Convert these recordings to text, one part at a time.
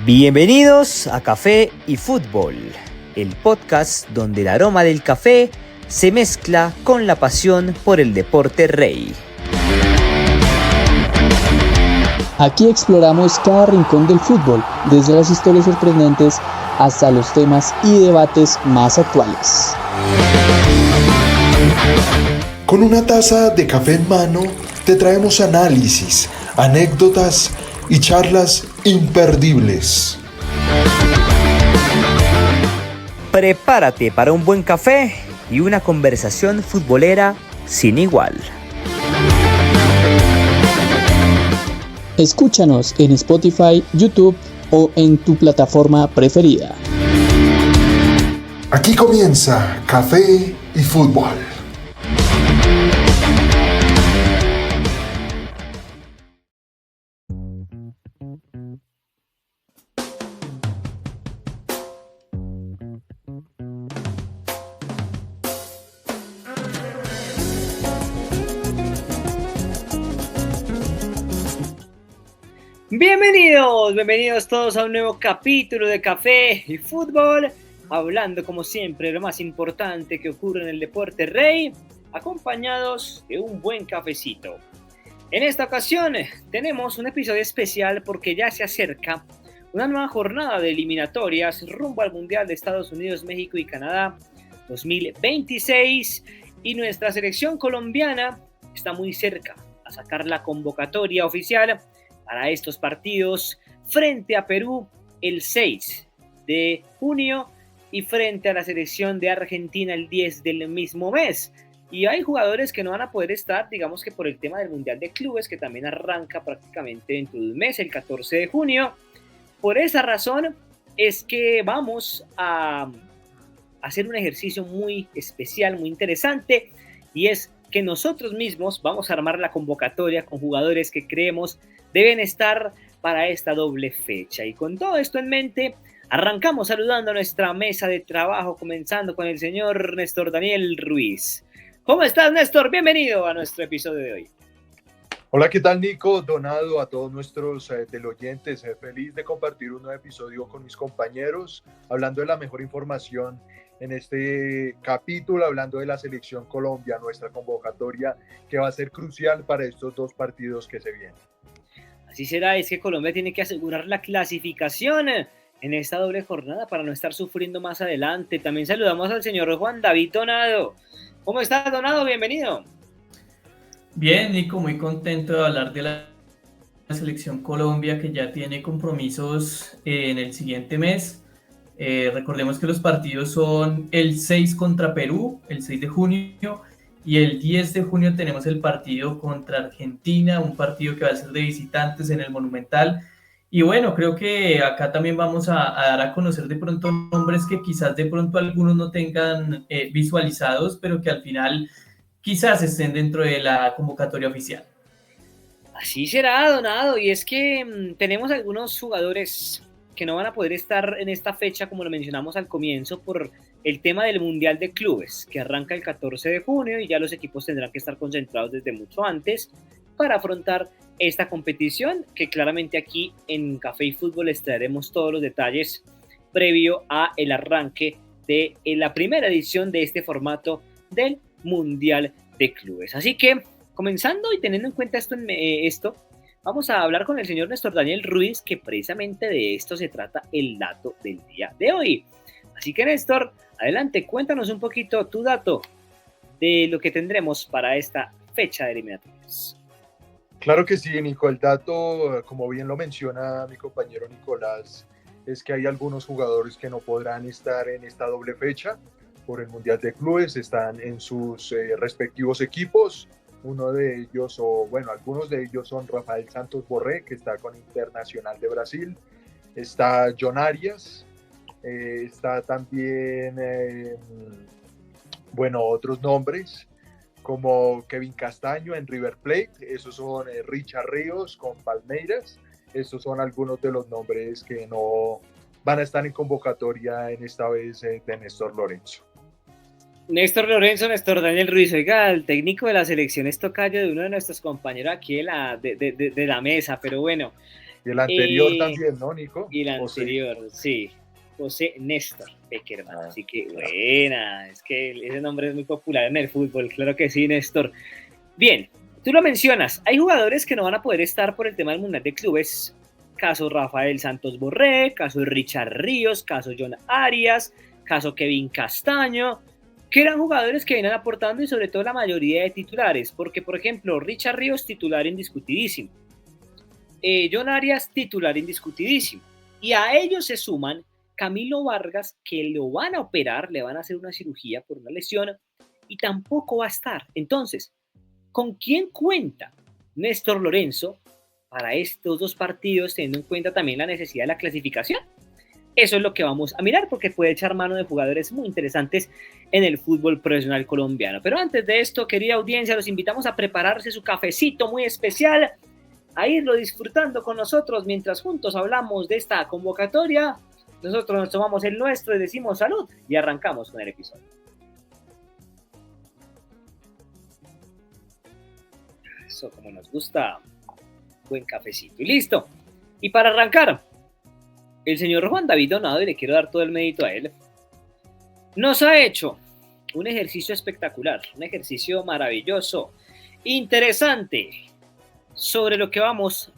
Bienvenidos a Café y Fútbol, el podcast donde el aroma del café se mezcla con la pasión por el deporte rey. Aquí exploramos cada rincón del fútbol, desde las historias sorprendentes hasta los temas y debates más actuales. Con una taza de café en mano, te traemos análisis, anécdotas y charlas imperdibles. Prepárate para un buen café y una conversación futbolera sin igual. Escúchanos en Spotify, YouTube o en tu plataforma preferida. Aquí comienza Café y Fútbol. Bienvenidos todos a un nuevo capítulo de Café y Fútbol, hablando como siempre de lo más importante que ocurre en el deporte rey, acompañados de un buen cafecito. En esta ocasión tenemos un episodio especial porque ya se acerca una nueva jornada de eliminatorias rumbo al Mundial de Estados Unidos, México y Canadá 2026 y nuestra selección colombiana está muy cerca a sacar la convocatoria oficial para estos partidos frente a Perú el 6 de junio y frente a la selección de Argentina el 10 del mismo mes. Y hay jugadores que no van a poder estar, digamos que por el tema del Mundial de Clubes, que también arranca prácticamente dentro de un mes, el 14 de junio. Por esa razón es que vamos a hacer un ejercicio muy especial, muy interesante, y es que nosotros mismos vamos a armar la convocatoria con jugadores que creemos deben estar para esta doble fecha. Y con todo esto en mente, arrancamos saludando a nuestra mesa de trabajo, comenzando con el señor Néstor Daniel Ruiz. ¿Cómo estás, Néstor? Bienvenido a nuestro episodio de hoy. Hola, ¿qué tal, Nico? Donado, a todos nuestros teleoyentes, feliz de compartir un nuevo episodio con mis compañeros, hablando de la mejor información en este capítulo, hablando de la selección Colombia, nuestra convocatoria que va a ser crucial para estos dos partidos que se vienen. Así será, es que Colombia tiene que asegurar la clasificación en esta doble jornada para no estar sufriendo más adelante. También saludamos al señor Juan David Donado. ¿Cómo estás, Donado? Bienvenido. Bien, Nico, muy contento de hablar de la selección Colombia, que ya tiene compromisos en el siguiente mes. Recordemos que los partidos son el 6 contra Perú, el 6 de junio, y el 10 de junio tenemos el partido contra Argentina, un partido que va a ser de visitantes en el Monumental. Y bueno, creo que acá también vamos a dar a conocer de pronto nombres que quizás de pronto algunos no tengan visualizados, pero que al final quizás estén dentro de la convocatoria oficial. Así será, Donado, y es que tenemos algunos jugadores que no van a poder estar en esta fecha, como lo mencionamos al comienzo, por el tema del Mundial de Clubes, que arranca el 14 de junio y ya los equipos tendrán que estar concentrados desde mucho antes para afrontar esta competición, que claramente aquí en Café y Fútbol les traeremos todos los detalles previo a el arranque de la primera edición de este formato del Mundial de Clubes. Así que, comenzando y teniendo en cuenta esto, vamos a hablar con el señor Néstor Daniel Ruiz, que precisamente de esto se trata el dato del día de hoy. Así que, Néstor, adelante, cuéntanos un poquito tu dato de lo que tendremos para esta fecha de eliminatorias. Claro que sí, Nico. El dato, como bien lo menciona mi compañero Nicolás, es que hay algunos jugadores que no podrán estar en esta doble fecha por el Mundial de Clubes, están en sus respectivos equipos. Uno de ellos, algunos de ellos son Rafael Santos Borré, que está con Internacional de Brasil, está John Arias, está también, otros nombres, como Kevin Castaño en River Plate, esos son Richard Ríos con Palmeiras, estos son algunos de los nombres que no van a estar en convocatoria en esta vez de Néstor Lorenzo. Néstor Daniel Ruiz, oiga, el técnico de la selección es tocayo de uno de nuestros compañeros aquí de la mesa, pero bueno, Y el anterior también, ¿no, Nico? Y el anterior, sí. José Néstor Pekerman. Así que buena, es que ese nombre es muy popular en el fútbol, claro que sí, Néstor. Bien, tú lo mencionas, hay jugadores que no van a poder estar por el tema del Mundial de Clubes. Caso Rafael Santos Borré, caso Richard Ríos, caso John Arias, caso Kevin Castaño, que eran jugadores que vienen aportando y sobre todo la mayoría de titulares, porque por ejemplo Richard Ríos titular indiscutidísimo, John Arias titular indiscutidísimo, y a ellos se suman Camilo Vargas, que lo van a operar, le van a hacer una cirugía por una lesión y tampoco va a estar. Entonces, ¿con quién cuenta Néstor Lorenzo para estos dos partidos, teniendo en cuenta también la necesidad de la clasificación? Eso es lo que vamos a mirar, porque puede echar mano de jugadores muy interesantes en el fútbol profesional colombiano. Pero antes de esto, querida audiencia, los invitamos a prepararse su cafecito muy especial, a irlo disfrutando con nosotros mientras juntos hablamos de esta convocatoria. Nosotros nos tomamos el nuestro y decimos salud y arrancamos con el episodio. Eso, como nos gusta, buen cafecito y listo. Y para arrancar, el señor Juan David Donado, y le quiero dar todo el mérito a él, nos ha hecho un ejercicio espectacular, un ejercicio maravilloso, interesante, sobre lo que vamos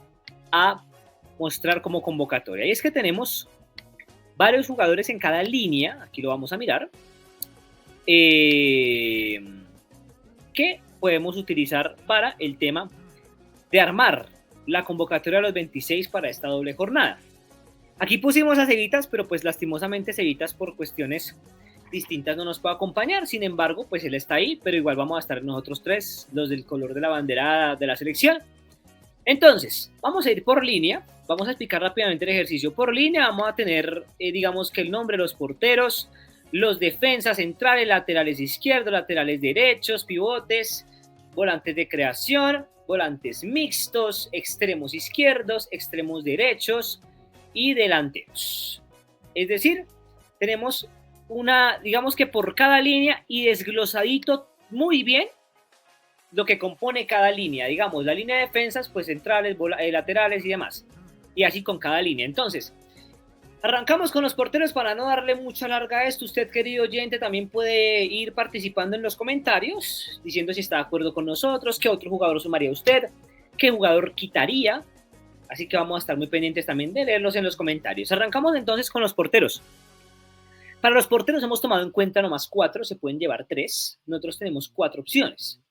a mostrar como convocatoria. Y es que tenemos varios jugadores en cada línea, aquí lo vamos a mirar, que podemos utilizar para el tema de armar la convocatoria de los 26 para esta doble jornada. Aquí pusimos a Cevitas, pero pues lastimosamente Cevitas por cuestiones distintas no nos puede acompañar. Sin embargo, pues él está ahí, pero igual vamos a estar nosotros tres, los del color de la bandera de la selección. Entonces, vamos a ir por línea, vamos a explicar rápidamente el ejercicio por línea. Vamos a tener, digamos que el nombre de los porteros, los defensas centrales, laterales izquierdos, laterales derechos, pivotes, volantes de creación, volantes mixtos, extremos izquierdos, extremos derechos y delanteros. Es decir, tenemos una, digamos que por cada línea y desglosadito muy bien lo que compone cada línea, digamos, la línea de defensas, pues centrales, laterales y demás, y así con cada línea. Entonces, arrancamos con los porteros para no darle mucha larga a esto. Usted, querido oyente, también puede ir participando en los comentarios, diciendo si está de acuerdo con nosotros, qué otro jugador sumaría usted, qué jugador quitaría, así que vamos a estar muy pendientes también de leerlos en los comentarios. Arrancamos entonces con los porteros. Para los porteros hemos tomado en cuenta nomás 4, se pueden llevar 3, nosotros tenemos 4 opciones.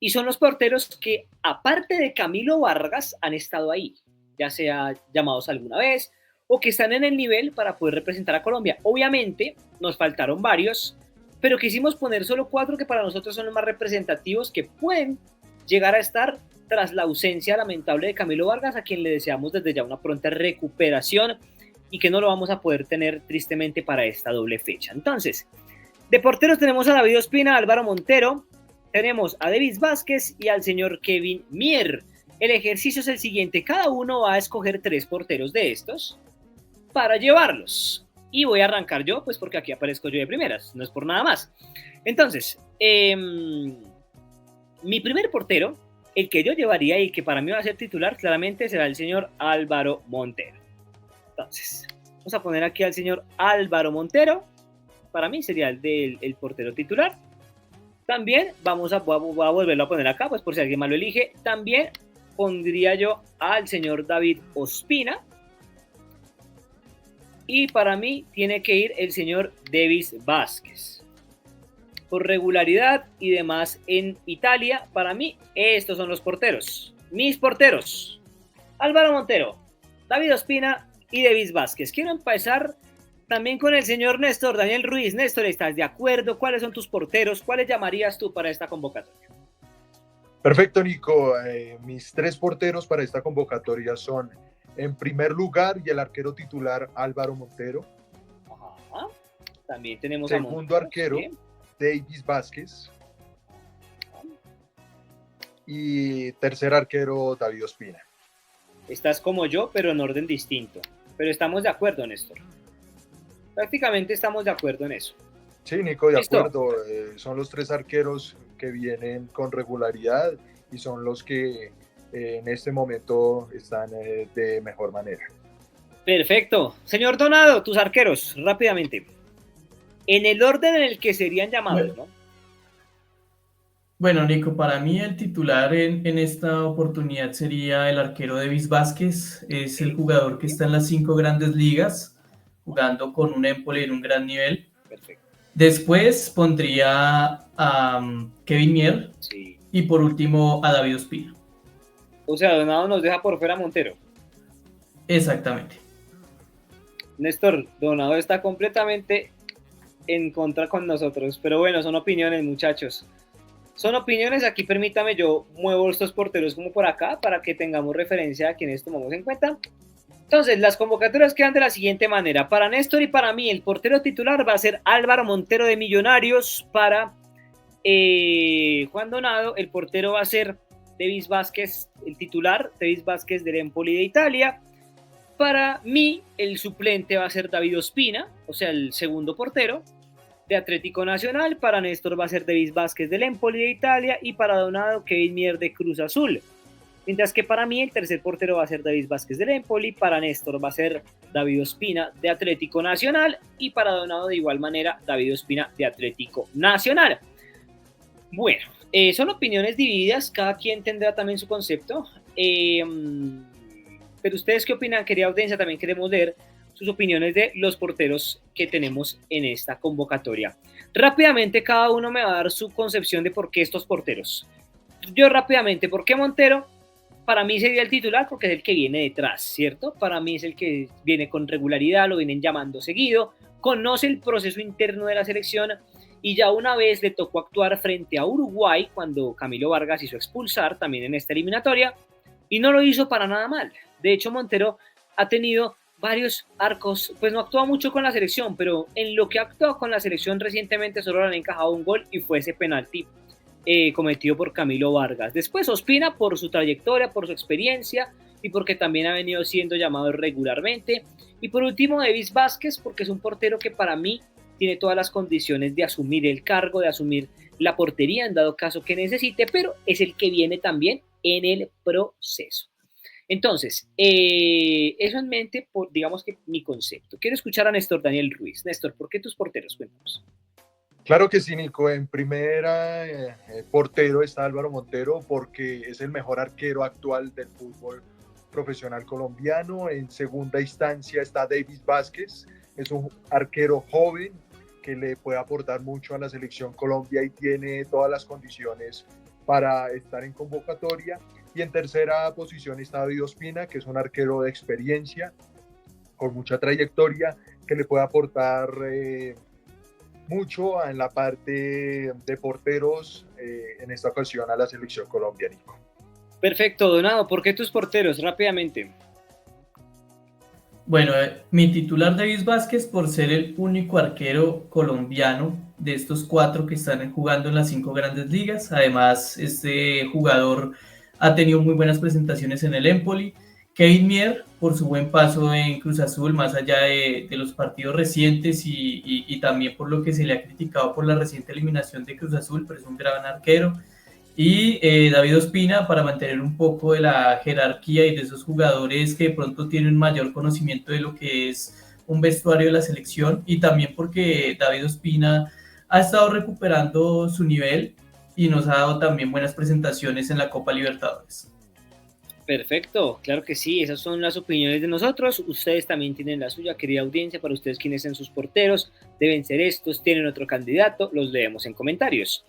Y son los porteros que, aparte de Camilo Vargas, han estado ahí, ya sea llamados alguna vez o que están en el nivel para poder representar a Colombia. Obviamente, nos faltaron varios, pero quisimos poner solo 4 que para nosotros son los más representativos, que pueden llegar a estar tras la ausencia lamentable de Camilo Vargas, a quien le deseamos desde ya una pronta recuperación y que no lo vamos a poder tener tristemente para esta doble fecha. Entonces, de porteros tenemos a David Ospina, a Álvaro Montero, tenemos a Davis Vázquez y al señor Kevin Mier. El ejercicio es el siguiente, cada uno va a escoger 3 porteros de estos para llevarlos. Y voy a arrancar yo, pues porque aquí aparezco yo de primeras, no es por nada más. Entonces, mi primer portero, el que yo llevaría y que para mí va a ser titular, claramente será el señor Álvaro Montero. Entonces, vamos a poner aquí al señor Álvaro Montero. Para mí sería el portero titular. También voy a volverlo a poner acá, pues por si alguien más lo elige. También pondría yo al señor David Ospina. Y para mí tiene que ir el señor Davis Vázquez. Por regularidad y demás en Italia, para mí estos son los porteros. Mis porteros: Álvaro Montero, David Ospina y Davis Vázquez. Quiero empezar también con el señor Néstor Daniel Ruiz. Néstor, ¿estás de acuerdo? ¿Cuáles son tus porteros? ¿Cuáles llamarías tú para esta convocatoria? Perfecto, Nico. Mis 3 porteros para esta convocatoria son, en primer lugar, y el arquero titular Álvaro Montero. Ajá. También tenemos segundo arquero, bien, Davis Vázquez. Ajá. Y tercer arquero, David Ospina. Estás como yo, pero en orden distinto. Pero estamos de acuerdo, Néstor. Prácticamente estamos de acuerdo en eso. Sí, Nico, de acuerdo. Son los 3 arqueros que vienen con regularidad y son los que en este momento están de mejor manera. Perfecto. Señor Donado, tus arqueros, rápidamente. En el orden en el que serían llamados, ¿no? Bueno, Nico, para mí el titular en esta oportunidad sería el arquero Davis Vázquez. Es el jugador que está en las 5 grandes ligas, jugando con un Empoli en un gran nivel. Perfecto. Después pondría a Kevin Mier, Sí. Y por último a David Ospina. O sea, Donado nos deja por fuera a Montero. Exactamente. Néstor, Donado está completamente en contra con nosotros, pero bueno, son opiniones, muchachos. Son opiniones, aquí permítame, yo muevo estos porteros como por acá para que tengamos referencia a quienes tomamos en cuenta. Entonces, las convocatorias quedan de la siguiente manera. Para Néstor y para mí, el portero titular va a ser Álvaro Montero de Millonarios. Para Juan Donado, el portero va a ser Davis Vázquez, el titular, Davis Vázquez del Empoli de Italia. Para mí, el suplente va a ser David Ospina, o sea, el segundo portero de Atlético Nacional. Para Néstor va a ser Davis Vázquez del Empoli de Italia y para Donado Kevin Mier de Cruz Azul. Mientras que para mí el tercer portero va a ser Davis Vázquez del Empoli, para Néstor va a ser David Ospina de Atlético Nacional y para Donado de igual manera David Ospina de Atlético Nacional. Bueno, son opiniones divididas, cada quien tendrá también su concepto. Pero ustedes qué opinan, querida audiencia, también queremos leer sus opiniones de los porteros que tenemos en esta convocatoria. Rápidamente cada uno me va a dar su concepción de por qué estos porteros. Yo rápidamente, ¿por qué Montero? Para mí sería el titular porque es el que viene detrás, ¿cierto? Para mí es el que viene con regularidad, lo vienen llamando seguido, conoce el proceso interno de la selección y ya una vez le tocó actuar frente a Uruguay cuando Camilo Vargas hizo expulsar también en esta eliminatoria y no lo hizo para nada mal. De hecho, Montero ha tenido varios arcos, pues no actuó mucho con la selección, pero en lo que ha actuado con la selección recientemente solo le han encajado un gol y fue ese penalti cometido por Camilo Vargas. Después Ospina por su trayectoria, por su experiencia y porque también ha venido siendo llamado regularmente. Y por último Davis Vázquez porque es un portero que para mí tiene todas las condiciones de asumir el cargo, de asumir la portería en dado caso que necesite, pero es el que viene también en el proceso. Entonces, eso en mente, digamos que mi concepto. Quiero escuchar a Néstor Daniel Ruiz. Néstor, ¿por qué tus porteros? Cuéntanos. Claro que sí, Nico. En primera portero está Álvaro Montero porque es el mejor arquero actual del fútbol profesional colombiano. En segunda instancia está Davis Vázquez. Es un arquero joven que le puede aportar mucho a la selección Colombia y tiene todas las condiciones para estar en convocatoria. Y en tercera posición está David Ospina, que es un arquero de experiencia, con mucha trayectoria, que le puede aportar mucho en la parte de porteros en esta ocasión a la selección Colombia, Nico. Perfecto, Donado, ¿por qué tus porteros? Rápidamente. Bueno, mi titular Davis Vázquez por ser el único arquero colombiano de estos 4 que están jugando en las 5 grandes ligas. Además, este jugador ha tenido muy buenas presentaciones en el Empoli. Kevin Mier por su buen paso en Cruz Azul, más allá de los partidos recientes y también por lo que se le ha criticado por la reciente eliminación de Cruz Azul, pero es un gran arquero. Y David Ospina para mantener un poco de la jerarquía y de esos jugadores que de pronto tienen mayor conocimiento de lo que es un vestuario de la selección y también porque David Ospina ha estado recuperando su nivel y nos ha dado también buenas presentaciones en la Copa Libertadores. Perfecto, claro que sí, esas son las opiniones de nosotros, ustedes también tienen la suya, querida audiencia, para ustedes quiénes son sus porteros, deben ser estos, tienen otro candidato, los leemos en comentarios.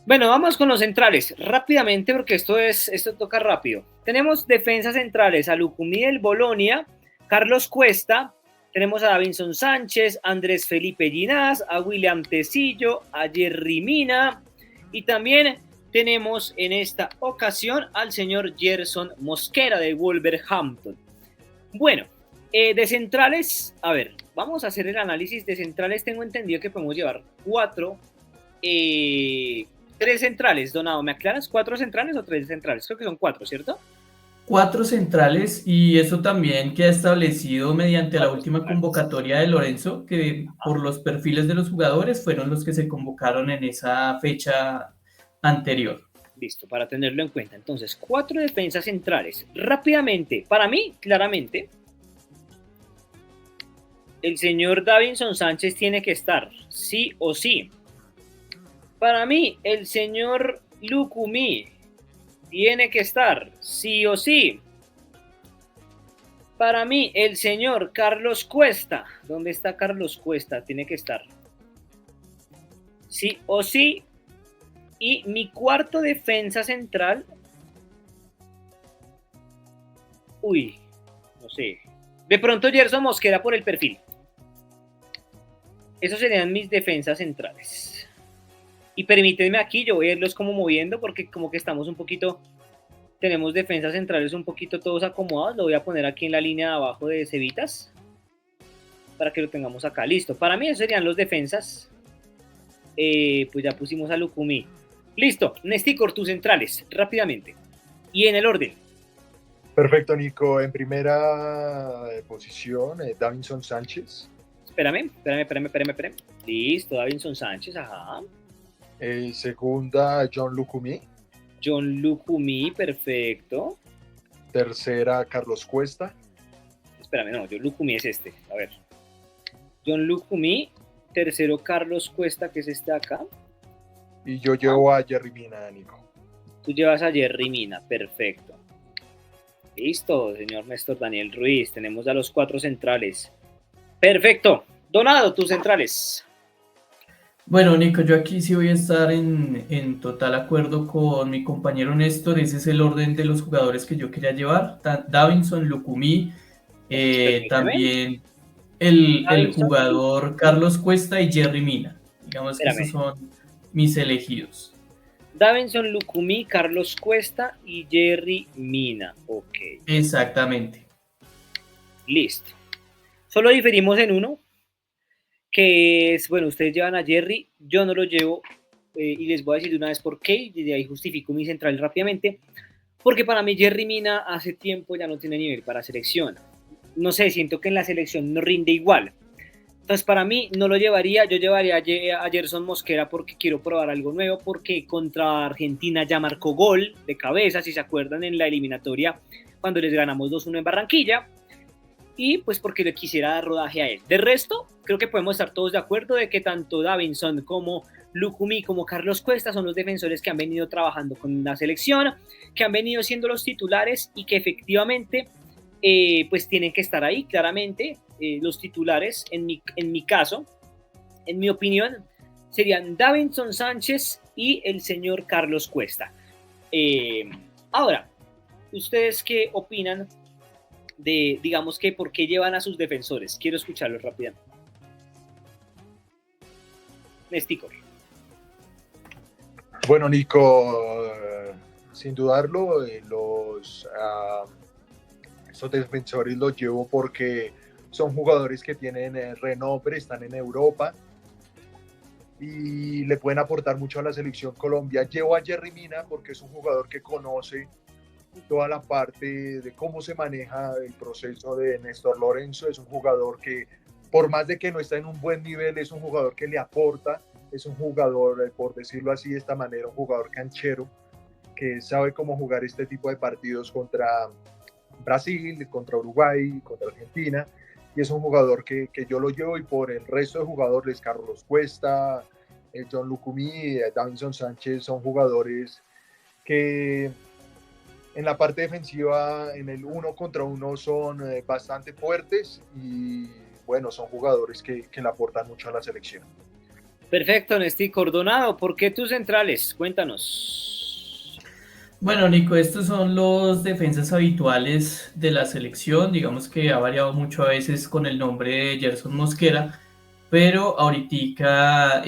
Bueno, vamos con los centrales, rápidamente porque esto toca rápido. Tenemos defensas centrales a Lucumí del Bolonia, Carlos Cuesta, tenemos a Davinson Sánchez, Andrés Felipe Ginás, a William Tecillo, a Jerry Mina y también tenemos en esta ocasión al señor Gerson Mosquera de Wolverhampton. Bueno, de centrales, a ver, vamos a hacer el análisis de centrales. Tengo entendido que podemos llevar 3 centrales. Donado, ¿me aclaras? ¿4 centrales o 3 centrales? Creo que son 4, ¿cierto? 4 centrales y eso también queda establecido mediante la última convocatoria de Lorenzo, que por los perfiles de los jugadores fueron los que se convocaron en esa fecha anterior. Listo, para tenerlo en cuenta. Entonces, 4 defensas centrales. Rápidamente, para mí, claramente, el señor Davinson Sánchez tiene que estar, sí o sí. Para mí, el señor Lucumí tiene que estar, sí o sí. Para mí, el señor Carlos Cuesta. ¿Dónde está Carlos Cuesta? Tiene que estar. Sí o sí. Y mi cuarto defensa central. Uy, no sé. De pronto Gerson Mosquera por el perfil. Esos serían mis defensas centrales. Y permítanme aquí, yo voy a irlos como moviendo porque como que estamos un poquito... Tenemos defensas centrales un poquito todos acomodados. Lo voy a poner aquí en la línea de abajo de Cevitas. Para que lo tengamos acá. Listo. Para mí esos serían los defensas. Pues ya pusimos a Lucumí. Listo. Nesticor, tus centrales. Rápidamente. Y en el orden. Perfecto, Nico. En primera posición, Davinson Sánchez. Espérame. Listo, Davinson Sánchez, ajá. Segunda, John Lucumí. John Lucumí, perfecto. Tercera, Carlos Cuesta. Espérame, no, John Lucumí es este. A ver. John Lucumí. Tercero, Carlos Cuesta, que es este acá. Y yo llevo a Yerry Mina, Nico. Tú llevas a Yerry Mina, perfecto. Listo, señor Néstor Daniel Ruiz. Tenemos a los 4 centrales. Perfecto. Donado, tus centrales. Bueno, Nico, yo aquí sí voy a estar en total acuerdo con mi compañero Néstor. Ese es el orden de los jugadores que yo quería llevar. Davinson, Lucumí, también el jugador Carlos Cuesta y Yerry Mina. Digamos que esos son mis elegidos. Davinson, Lucumí, Carlos Cuesta y Yerry Mina. Ok. Exactamente. Listo. Solo diferimos en uno, que es, bueno, ustedes llevan a Yerry, yo no lo llevo, y les voy a decir de una vez por qué, y de ahí justifico mi central rápidamente, porque para mí Yerry Mina hace tiempo ya no tiene nivel para selección. No sé, siento que en la selección no rinde igual. Entonces para mí no lo llevaría, yo llevaría a Gerson Mosquera porque quiero probar algo nuevo, porque contra Argentina ya marcó gol de cabeza, si se acuerdan en la eliminatoria, cuando les ganamos 2-1 en Barranquilla, y pues porque le quisiera dar rodaje a él. De resto, creo que podemos estar todos de acuerdo de que tanto Davinson como Lucumí como Carlos Cuesta son los defensores que han venido trabajando con la selección, que han venido siendo los titulares y que efectivamente pues tienen que estar ahí, claramente. Los titulares, en mi caso, en mi opinión, serían Davinson Sánchez y el señor Carlos Cuesta. Ahora, ¿ustedes qué opinan de, digamos que, por qué llevan a sus defensores? Quiero escucharlos rápidamente. Nesticor. Bueno, Nico, sin dudarlo, estos defensores los llevo porque son jugadores que tienen renombre, están en Europa y le pueden aportar mucho a la selección Colombia. Llevo a Yerry Mina porque es un jugador que conoce toda la parte de cómo se maneja el proceso de Néstor Lorenzo. Es un jugador que, por más de que no está en un buen nivel, es un jugador que le aporta, es un jugador, por decirlo así de esta manera, un jugador canchero, que sabe cómo jugar este tipo de partidos contra Brasil, contra Uruguay, contra Argentina, y es un jugador que yo lo llevo. Y por el resto de jugadores, Carlos Cuesta, John Lucumí, Davinson Sánchez, son jugadores que en la parte defensiva, en el 1 contra 1, son bastante fuertes y bueno, son jugadores que le aportan mucho a la selección. Perfecto, Nesticor. Donado, ¿por qué tus centrales? Cuéntanos. Bueno, Nico, estos son los defensas habituales de la selección. Digamos que ha variado mucho a veces con el nombre de Gerson Mosquera, pero ahorita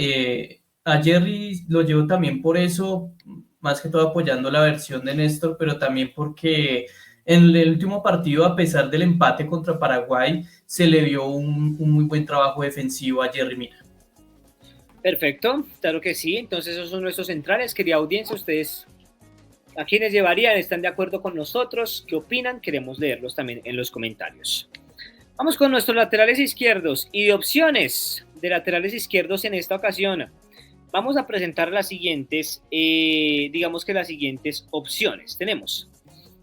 a Yerry lo llevo también por eso, más que todo apoyando la versión de Néstor, pero también porque en el último partido, a pesar del empate contra Paraguay, se le vio un muy buen trabajo defensivo a Yerry Mina. Perfecto, claro que sí. Entonces esos son nuestros centrales. Querida audiencia, ustedes a quienes llevarían, están de acuerdo con nosotros, ¿qué opinan? Queremos leerlos también en los comentarios. Vamos con nuestros laterales izquierdos y de opciones de laterales izquierdos en esta ocasión. Vamos a presentar las siguientes, digamos que las siguientes opciones. Tenemos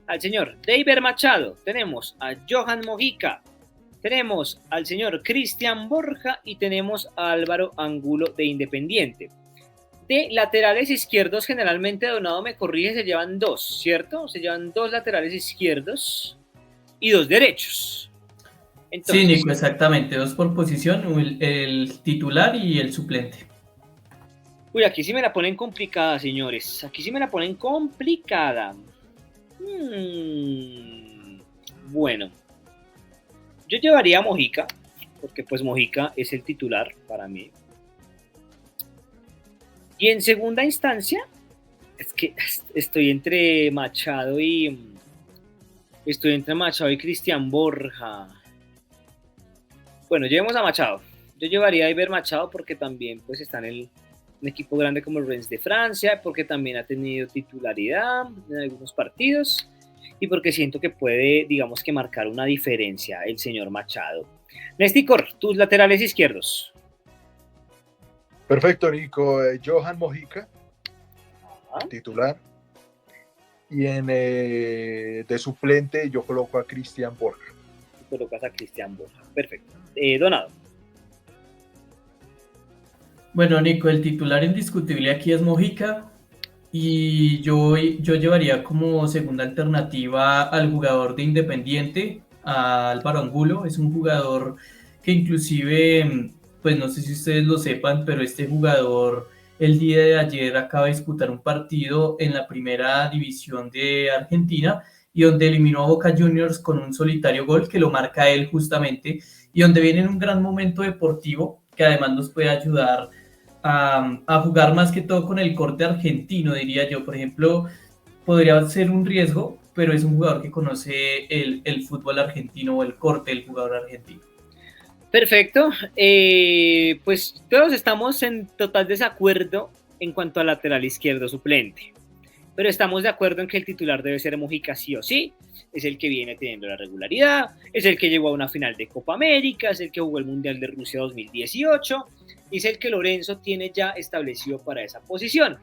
al señor Deiber Machado, tenemos a Johan Mojica, tenemos al señor Cristian Borja y tenemos a Álvaro Angulo de Independiente. De laterales izquierdos, generalmente, Donado me corrige, se llevan 2, ¿cierto? Se llevan 2 laterales izquierdos y 2 derechos. Entonces, sí, Nico, exactamente, 2 por posición, el titular y el suplente. Uy, aquí sí me la ponen complicada, señores. Aquí sí me la ponen complicada. Bueno, yo llevaría a Mojica, porque pues Mojica es el titular para mí. Y en segunda instancia, es que estoy entre Machado y Cristian Borja. Bueno, llevemos a Machado. Yo llevaría a Iber Machado porque también pues está en un equipo grande como el Rennes de Francia, porque también ha tenido titularidad en algunos partidos y porque siento que puede, digamos que marcar una diferencia el señor Machado. Nesticor, tus laterales izquierdos. Perfecto, Nico. Johan Mojica, titular. Y de suplente yo coloco a Cristian Borja. Colocas a Cristian Borja. Perfecto. Donado. Bueno, Nico, el titular indiscutible aquí es Mojica y yo llevaría como segunda alternativa al jugador de Independiente, a Álvaro Angulo. Es un jugador que inclusive, pues no sé si ustedes lo sepan, pero este jugador el día de ayer acaba de disputar un partido en la primera división de Argentina y donde eliminó a Boca Juniors con un solitario gol que lo marca él justamente y donde viene en un gran momento deportivo que además nos puede ayudar a jugar más que todo con el corte argentino, diría yo. Por ejemplo, podría ser un riesgo, pero es un jugador que conoce el fútbol argentino o el corte del jugador argentino. Perfecto, pues todos estamos en total desacuerdo en cuanto al lateral izquierdo suplente, pero estamos de acuerdo en que el titular debe ser Mojica sí o sí. Es el que viene teniendo la regularidad, es el que llegó a una final de Copa América, es el que jugó el Mundial de Rusia 2018, y es el que Lorenzo tiene ya establecido para esa posición.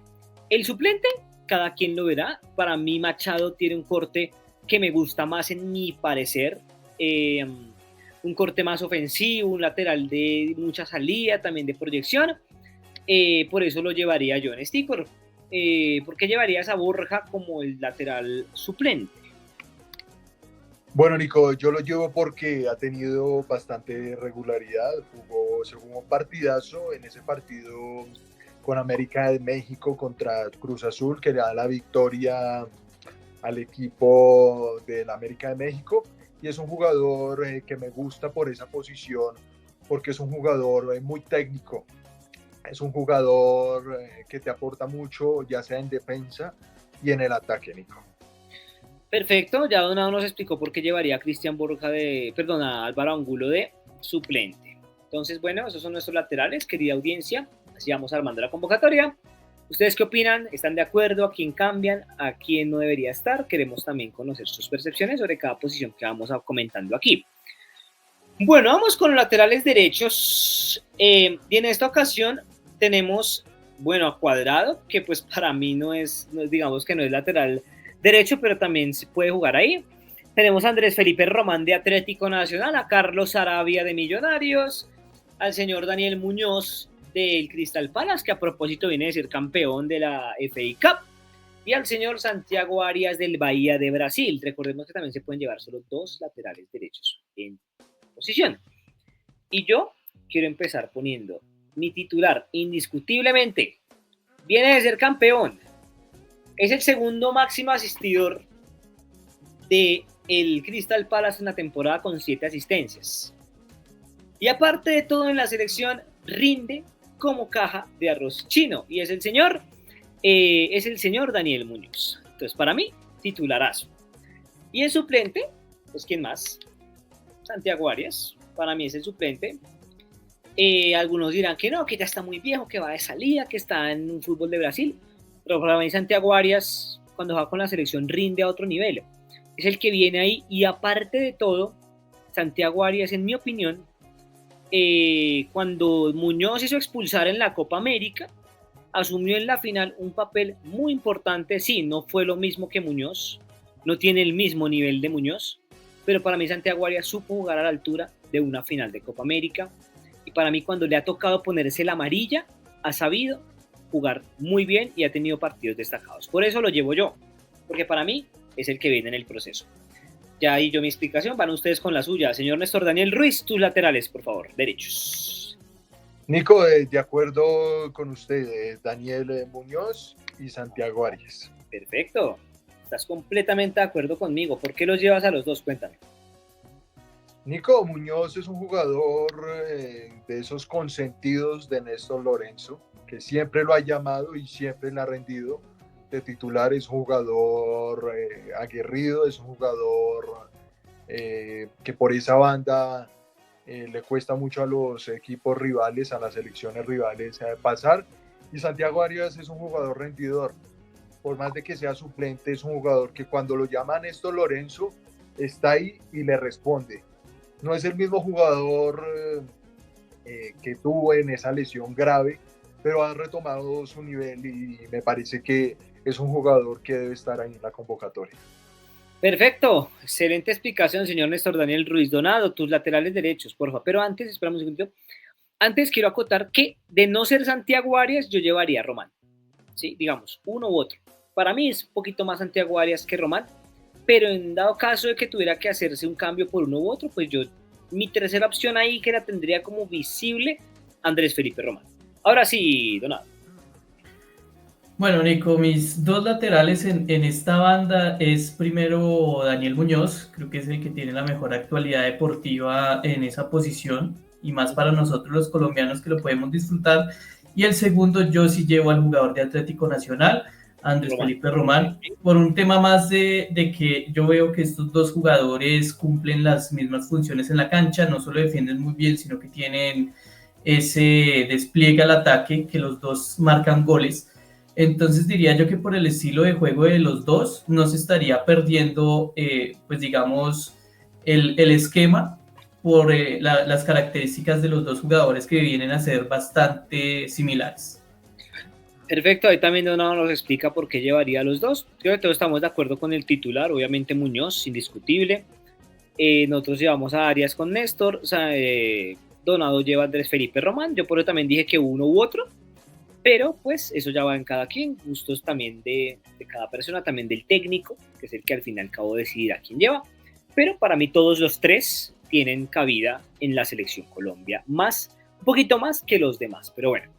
El suplente, cada quien lo verá. Para mí Machado tiene un corte que me gusta más en mi parecer, un corte más ofensivo, un lateral de mucha salida, también de proyección, por eso lo llevaría yo en Stickor. ¿Por qué llevarías a Borja como el lateral suplente? Bueno, Nico, yo lo llevo porque ha tenido bastante regularidad, se jugó un partidazo en ese partido con América de México contra Cruz Azul, que le da la victoria al equipo del América de México, y es un jugador que me gusta por esa posición, porque es un jugador muy técnico, es un jugador que te aporta mucho, ya sea en defensa y en el ataque, Nico. Perfecto, ya Donado nos explicó por qué llevaría a Cristian Borja a Álvaro Angulo de suplente. Entonces, bueno, esos son nuestros laterales, querida audiencia. Así vamos armando la convocatoria. ¿Ustedes qué opinan? ¿Están de acuerdo? ¿A quién cambian? ¿A quién no debería estar? Queremos también conocer sus percepciones sobre cada posición que vamos comentando aquí. Bueno, vamos con los laterales derechos. Y en esta ocasión tenemos, bueno, a Cuadrado, que pues para mí no es digamos que no es lateral derecho, pero también se puede jugar ahí. Tenemos a Andrés Felipe Román de Atlético Nacional, a Carlos Sarabia de Millonarios, al señor Daniel Muñoz del Crystal Palace, que a propósito viene de ser campeón de la FA Cup, y al señor Santiago Arias del Bahía de Brasil. Recordemos que también se pueden llevar solo 2 laterales derechos en posición. Y yo quiero empezar poniendo mi titular, indiscutiblemente, viene de ser campeón. Es el segundo máximo asistidor del Crystal Palace en la temporada con 7 asistencias. Y aparte de todo en la selección, rinde como caja de arroz chino. Y es el señor Daniel Muñoz. Entonces, para mí, titularazo. Y el suplente, pues, ¿quién más? Santiago Arias. Para mí es el suplente. Algunos dirán que no, que ya está muy viejo, que va de salida, que está en un fútbol de Brasil. Pero para mí Santiago Arias, cuando va con la selección, rinde a otro nivel. Es el que viene ahí, y aparte de todo, Santiago Arias, en mi opinión, cuando Muñoz hizo expulsar en la Copa América, asumió en la final un papel muy importante. Sí, no fue lo mismo que Muñoz, no tiene el mismo nivel de Muñoz, pero para mí Santiago Arias supo jugar a la altura de una final de Copa América, y para mí cuando le ha tocado ponerse la amarilla, ha sabido jugar muy bien y ha tenido partidos destacados. Por eso lo llevo yo, porque para mí es el que viene en el proceso. Ya ahí yo mi explicación, van ustedes con la suya. Señor Néstor Daniel Ruiz, tus laterales, por favor, derechos. Nico, de acuerdo con usted, Daniel Muñoz y Santiago Arias. Perfecto, estás completamente de acuerdo conmigo. ¿Por qué los llevas a los dos? Cuéntame. Nico, Muñoz es un jugador de esos consentidos de Néstor Lorenzo, que siempre lo ha llamado y siempre le ha rendido. De titular es un jugador aguerrido, es un jugador que por esa banda le cuesta mucho a los equipos rivales, a las selecciones rivales pasar. Y Santiago Arias es un jugador rendidor. Por más de que sea suplente, es un jugador que cuando lo llama Néstor Lorenzo está ahí y le responde. No es el mismo jugador que tuvo en esa lesión grave, pero ha retomado su nivel y me parece que es un jugador que debe estar ahí en la convocatoria. Perfecto, excelente explicación, señor Néstor Daniel Ruiz. Donado, tus laterales derechos, por favor. Pero antes, esperamos un segundito. Antes quiero acotar que de no ser Santiago Arias, yo llevaría a Román. ¿Sí? Digamos, uno u otro. Para mí es un poquito más Santiago Arias que Román, pero en dado caso de que tuviera que hacerse un cambio por uno u otro, pues yo, mi tercera opción ahí que la tendría como visible, Andrés Felipe Román. Ahora sí, Donado. Bueno, Nico, mis dos laterales en esta banda es primero Daniel Muñoz, creo que es el que tiene la mejor actualidad deportiva en esa posición y más para nosotros los colombianos que lo podemos disfrutar. Y el segundo yo sí llevo al jugador de Atlético Nacional, Andrés Felipe Román, por un tema más de que yo veo que estos dos jugadores cumplen las mismas funciones en la cancha, no solo defienden muy bien, sino que tienen ese despliegue al ataque, que los dos marcan goles. Entonces diría yo que por el estilo de juego de los dos no se estaría perdiendo, pues digamos, el esquema por las características de los dos jugadores que vienen a ser bastante similares. Perfecto, ahí también Donado nos explica por qué llevaría a los dos. Creo que todos estamos de acuerdo con el titular, obviamente Muñoz, indiscutible. Nosotros llevamos a Arias con Néstor, o sea, Donado lleva a Andrés Felipe Román, yo por eso también dije que uno u otro, pero pues eso ya va en cada quien, gustos también de cada persona, también del técnico, que es el que al fin y al cabo decidirá quién lleva, pero para mí todos los tres tienen cabida en la selección Colombia, un poquito más que los demás, pero bueno,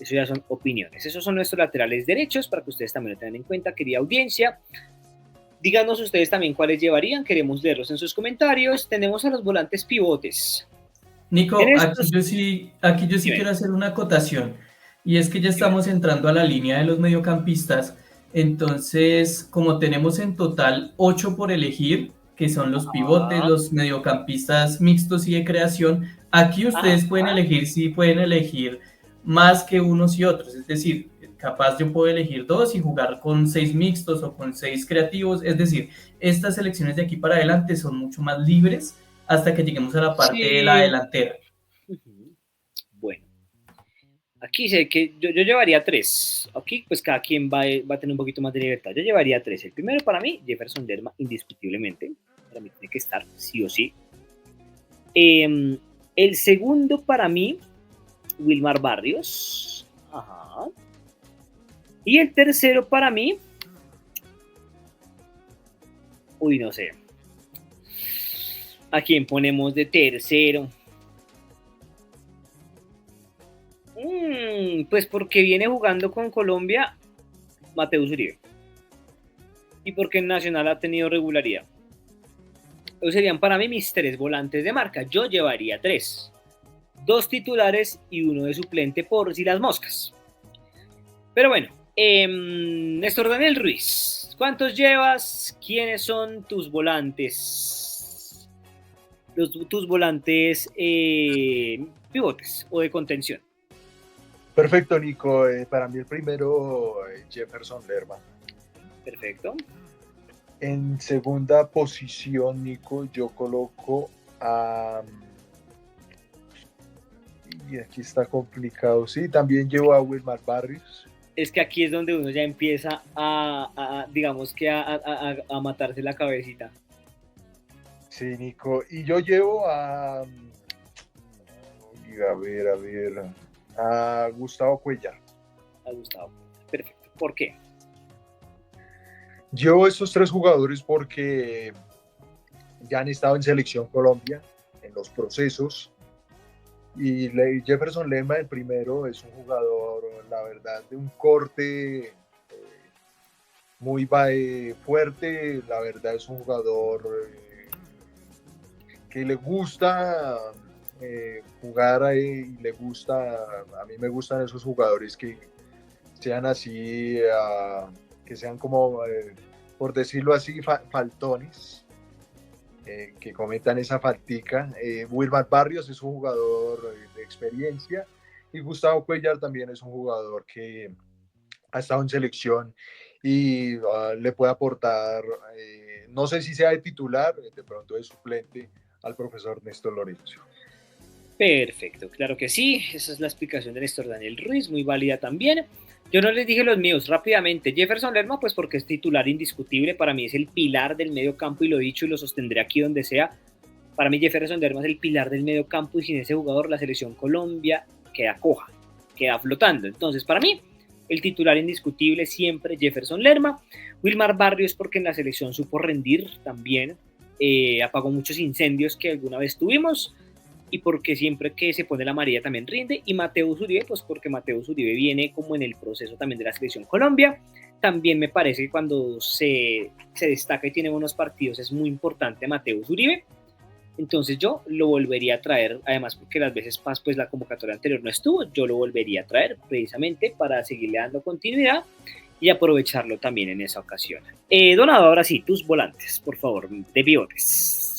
eso ya son opiniones. Esos son nuestros laterales derechos para que ustedes también lo tengan en cuenta, querida audiencia. Díganos ustedes también cuáles llevarían, queremos leerlos en sus comentarios. Tenemos a los volantes pivotes. Nico, aquí yo sí quiero hacer una acotación, y es que ya estamos entrando a la línea de los mediocampistas. Entonces, como tenemos en total 8 por elegir, que son los pivotes, los mediocampistas mixtos y de creación, aquí ustedes pueden elegir, sí pueden elegir más que unos y otros, es decir, capaz yo puedo elegir 2 y jugar con 6 mixtos o con 6 creativos, es decir, estas selecciones de aquí para adelante son mucho más libres hasta que lleguemos a la parte de la delantera. Bueno, aquí sé que yo llevaría 3. Aquí pues cada quien va a tener un poquito más de libertad. Yo llevaría 3. El primero para mí, Jefferson Lerma, indiscutiblemente. Para mí tiene que estar, sí o sí. El segundo para mí, Wilmar Barrios. Ajá. Y el tercero para mí, no sé. ¿A quién ponemos de tercero? Pues porque viene jugando con Colombia Mateus Uribe. Y porque en Nacional ha tenido regularidad. Esos serían para mí mis 3 volantes de marca. Yo llevaría 3. 2 titulares y 1 de suplente por si las moscas. Pero bueno, Néstor Daniel Ruiz, ¿cuántos llevas? ¿Quiénes son tus volantes? Tus volantes pivotes o de contención. Perfecto, Nico. Para mí el primero, Jefferson Lerma. Perfecto. En segunda posición, Nico, yo coloco a... Y aquí está complicado. Sí, también llevo a Wilmar Barrios. Es que aquí es donde uno ya empieza digamos que a matarse la cabecita. Sí, Nico. Y yo llevo a ver, a Gustavo Cuellar. A Gustavo. Perfecto. ¿Por qué? Llevo estos tres jugadores porque ya han estado en Selección Colombia, en los procesos. Y Jefferson Lerma, el primero, es un jugador, la verdad, de un corte muy fuerte. La verdad, es un jugador que le gusta jugar ahí, y le gusta, a mí me gustan esos jugadores que sean así, que sean como, por decirlo así, faltones. Que cometan esa faltica. Wilmar Barrios es un jugador de experiencia y Gustavo Cuellar también es un jugador que ha estado en selección y le puede aportar, no sé si sea de titular, de pronto de suplente, al profesor Néstor Lorenzo. Perfecto, claro que sí, esa es la explicación de Néstor Daniel Ruiz, muy válida también. Yo no les dije los míos rápidamente. Jefferson Lerma, pues porque es titular indiscutible, para mí es el pilar del medio campo y lo he dicho y lo sostendré aquí donde sea. Para mí Jefferson Lerma es el pilar del medio campo y sin ese jugador la selección Colombia queda coja, queda flotando. Entonces, para mí, el titular indiscutible siempre Jefferson Lerma. Wilmar Barrios porque en la selección supo rendir también, apagó muchos incendios que alguna vez tuvimos. Y porque siempre que se pone la amarilla también rinde, y Mateus Uribe, pues porque Mateus Uribe viene como en el proceso también de la selección Colombia. También me parece que cuando se destaca y tiene buenos partidos es muy importante Mateus Uribe, entonces yo lo volvería a traer, además porque las veces pues la convocatoria anterior no estuvo, yo lo volvería a traer precisamente para seguirle dando continuidad y aprovecharlo también en esa ocasión. Donado, ahora sí, tus volantes, por favor, de pivotes.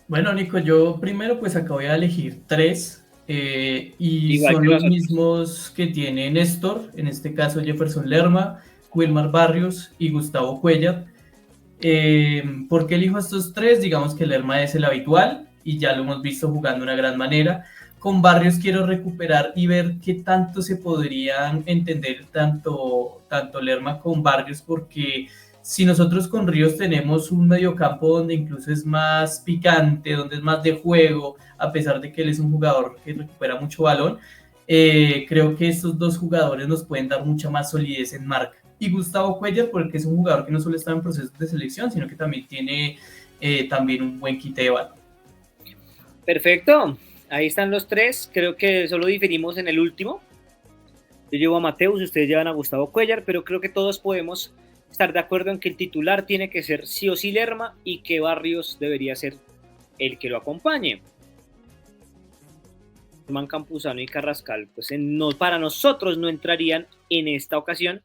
Bueno, Nico, yo primero pues acabo de elegir tres y Igual son que los nosotros. mismos que tiene Néstor, en este caso Jefferson Lerma, Wilmar Barrios y Gustavo Cuellar. ¿Por qué elijo estos tres? Digamos que Lerma es el habitual y ya lo hemos visto jugando de una gran manera. Con Barrios quiero recuperar y ver qué tanto se podrían entender tanto Lerma con Barrios, porque si nosotros con Ríos tenemos un mediocampo donde incluso es más picante, donde es más de juego, a pesar de que él es un jugador que recupera mucho balón, creo que estos dos jugadores nos pueden dar mucha más solidez en marca. Y Gustavo Cuellar, porque es un jugador que no solo está en procesos de selección, sino que también tiene también un buen quite de balón. Perfecto, ahí están los tres, creo que solo diferimos en el último. Yo llevo a Mateus, ustedes llevan a Gustavo Cuellar, pero creo que todos podemos estar de acuerdo en que el titular tiene que ser sí o sí Lerma y que Barrios debería ser el que lo acompañe. Man Campuzano y Carrascal, pues para nosotros no entrarían en esta ocasión,